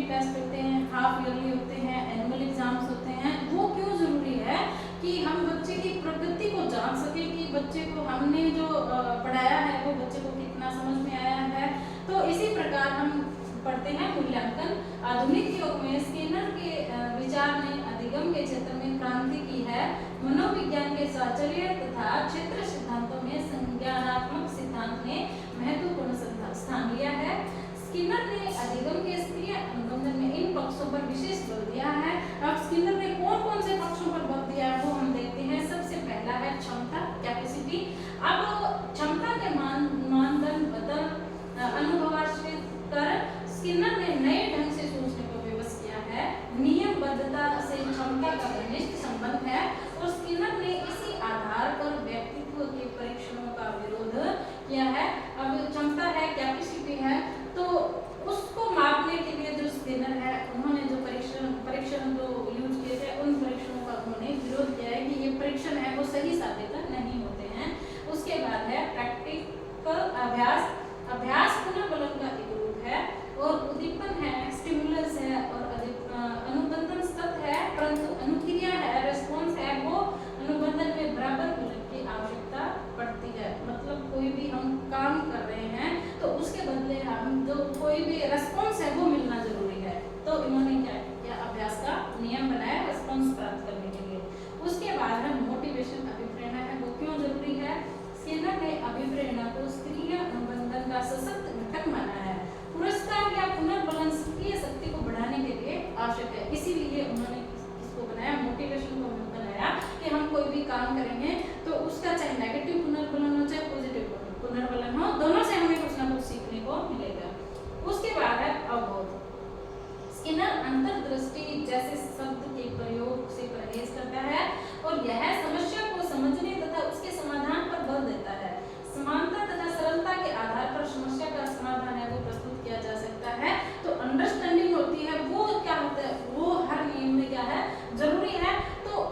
Unit test होते हैं, half yearly होते हैं, एनुअल एग्जाम्स होते हैं। वो क्यों जरूरी है कि हम बच्चे की प्रगति को जान सके कि बच्चे को हमने जो पढ़ाया है वो बच्चे को कितना समझ में आया है। तो इसी प्रकार हम पढ़ते हैं मूल्यांकन। आधुनिक युग में स्किनर के विचार ने अधिगम के क्षेत्र में क्रांति की है। मनोविज्ञान के साहचर्य तथा क्षेत्र सिद्धांतों में संज्ञानात्मक सिद्धांत ने महत्वपूर्ण स्थान लिया है। स्किनर ने अधिगम के स्तरीय अनुबंधन में इन पक्षों पर विशेष बल दिया है। अब स्किनर ने कौन कौन से पक्षों पर बल दिया है वो हम देखते हैं। सबसे पहला है क्षमता, कैपेसिटी। अब क्षमता के मानदंड बदल अनुभवाश्रित कर स्किनर ने नए ढंग से सोचने को विवश किया है। नियमबद्धता से क्षमता का घनिष्ठ संबंध है और स्किनर ने इसी आधार पर व्यक्तित्व के परीक्षणों का विरोध किया है। अब क्षमता है, कैपेसिटी है, तो उसको मापने के लिए जो स्किनर है उन्होंने जो परीक्षण जो यूज किए थे उन परीक्षणों का उन्होंने विरोध किया है कि ये परीक्षण है वो सही साबित नहीं होते हैं। उसके बाद है प्रैक्टिकल अभ्यास। अभ्यास पुनर्बलन का एक रूप है और उद्दीपन है, स्टिमुलस है और अनुबंधन तत्व है, परंतु अनुक्रिया है, रेस्पॉन्स है, वो अनुबंधन में बराबर बल की आवश्यकता पड़ती है। मतलब कोई भी हम काम कर रहे हैं तो उसके बदले हम जो कोई भी रेस्पॉन्स है वो मिलना जरूरी है। तो इन्होंने क्या किया, अभ्यास का नियम बनाया रेस्पॉन्स प्राप्त करने के लिए। उसके बाद है मोटिवेशन, अभिप्रेरणा है, वो क्यों जरूरी है। स्किनर ने अभिप्रेरणा को सक्रिय अनुबंधन का सशक्त घटक माना है। पुरस्कार या पुनर्बलन सक्रिय शक्ति को बढ़ाने के लिए आवश्यक है। इसीलिए उन्होंने इसको बनाया, मोटिवेशन को बनाया कि हम कोई भी काम करेंगे तो उसका चाहे नेगेटिव पुनर्बलन हो चाहे पॉजिटिव पुनर्बलन हो, दोनों से हमें कुछ ना कुछ सीखने को मिलेगा। उसके बाद है अवबोध। स्किनर अंतर्दृष्टि जैसे शब्द के प्रयोग से परहेज करता है और यह समस्या को समझने तथा उसके समाधान पर बल देता है। समानता तथा सरलता के आधार पर समस्या का समाधान है वो प्रस्तुत किया जा सकता है। तो अंडरस्टैंडिंग होती है वो क्या होता है, वो हर नियम में क्या है जरूरी है। तो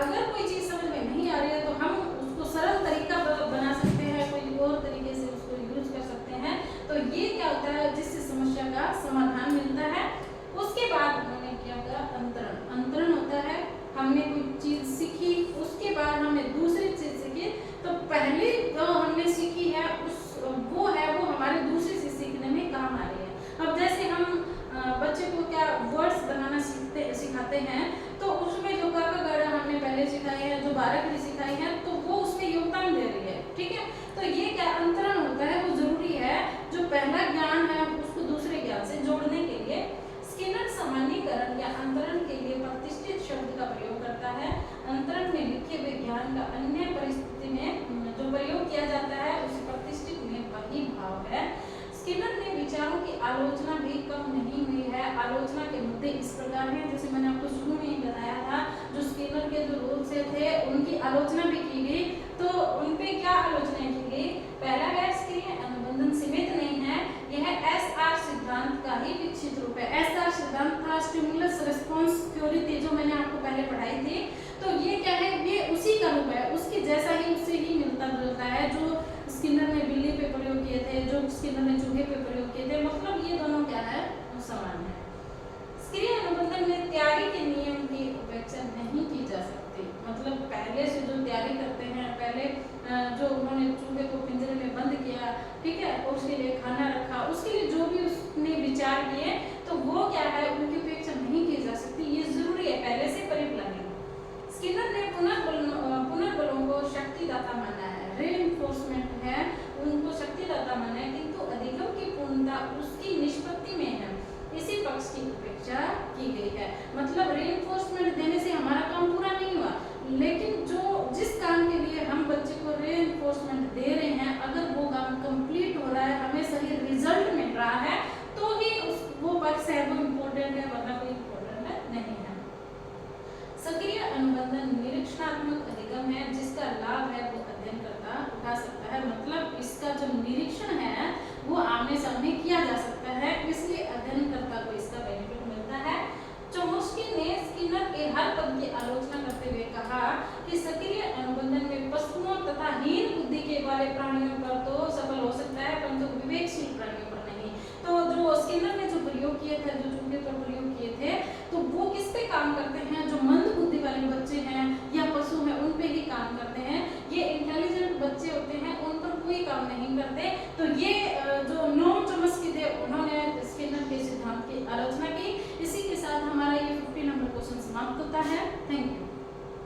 अगर कोई चीज समझ में नहीं आ रही है तो हम उसको सरल तरीका बना सकते हैं, कोई और तरीके से उसको यूज कर सकते हैं। तो ये क्या होता है, जिससे समस्या का समाधान मिलता है। उसके बाद उन्होंने क्या कहा, अंतरण। अंतरण होता है हमने कोई चीज सीखी, उसके बाद हमने दूसरी चीज सीखी, तो पहले जो हमने सीखी है वो हमारे दूसरी चीज सीखने में काम आ रही है। अब जैसे हम बच्चे को क्या वर्ड्स बनाना सिखाते हैं तो उसमें जो क ख ग हमने पहले सिखाए हैं, जो बारहवीं सिखाई है, तो वो उसमें योगदान दे रही है। ठीक है, तो ये क्या अंतरण होता है वो जरूरी है। जो पहला ज्ञान है उसको दूसरे ज्ञान से जोड़ने के लिए स्किनर सामान्यीकरण या अंतरण के लिए प्रतिष्ठित शब्द का प्रयोग करता है। अंतरण में लिखे हुए ज्ञान का अन्य परिस्थिति में जो प्रयोग किया जाता है उस प्रतिष्ठित में वही भाव है। स्किनर ने विचारों की आलोचना भी कम नहीं हुई है। आलोचना के मुद्दे इस प्रकार हैं, जैसे मैंने आपको शुरू में ही बताया था, जो स्किनर के जो रूल्स थे उनकी आलोचना भी की गई। तो उनपे क्या आलोचना की गई, पहला है स्किनर अनुबंधन सीमित नहीं है, यह एसआर सिद्धांत का ही विकसित रूप है। एसआर सिद्धांत था स्टिमुलस रिस्पांस थ्योरी थी जो मैंने आपको पहले पढ़ाई थी। तो ये क्या है, ये उसी का रूप है, उसके जैसा ही, उससे ही मिलता जुलता है। जो स्किनर ने बिल्ली पे प्रयोग किए थे, जो स्किनर ने चूहे पे प्रयोग किए थे, मतलब ये दोनों क्या है, समान है। सक्रिय अनुबंधन में तैयारी के नियम की उपेक्षा नहीं की जा सकती। मतलब पहले से जो तैयारी करते हैं, पहले जो उन्होंने चूहे को पिंजरे में बंद किया, ठीक है, और उसके लिए खाना रखा, उसके लिए जो भी उसने विचार किए, तो वो क्या है, उनकी उपेक्षा नहीं की जा सकती। ये जरूरी है पहले से परिप्लानिंग। स्किनर ने पुनर्बलों को शक्तिदाता माना है, रीइंफोर्समेंट है, उनको शक्तिदाता माना है, किंतु अधिगम की पूर्णता उसकी निष्पत्ति में है, इसी पक्ष की उपेक्षा की गई है। मतलब रीइंफोर्समेंट देने से हमारा काम पूरा नहीं हुआ, लेकिन जिस काम के लिए हम बच्चे को रीइंफोर्समेंट दे रहे हैं, अगर वो काम कंप्लीट हो रहा है, हमें सही रिजल्ट मिल रहा है, तो ही वो पक्ष है वो इम्पोर्टेंट है, वरना कोई इम्पोर्टेंट नहीं है। सक्रिय अनुबंधन निरीक्षणात्मक अधिगम है, जिसका लाभ है वो अध्ययन करता उठा सकता है। मतलब इसका जो निरीक्षण है वो आमने सामने किया जा सकता है, इसलिए अध्ययनकर्ता को इसका बेनिफिट मिलता है। चोम्स्की ने स्किनर के हर पद की आलोचना करते हुए कहा कि सक्रिय अनुबंधन में पशुओं तथा हीन बुद्धि के वाले प्राणियों पर तो सफल हो सकता है, परंतु विवेकशील प्राणियों पर नहीं। तो जो स्किनर ने जो प्रयोग किए मेथड जो चूहे पर प्रयोग किए थे, तो वो किस पे काम करते हैं? जो मंद बुद्धि वाले बच्चे हैं या पशु हैं उन पे ही काम करते हैं। ये इंटेलिजेंट बच्चे होते हैं उन पर कोई काम नहीं करते। तो ये जो नोम चॉम्स्की थे उन्होंने स्किनर के सिद्धांत की आलोचना की। इसी के साथ हमारा ये 50 नंबर क्वेश्चन समाप्त होता है। Thank you.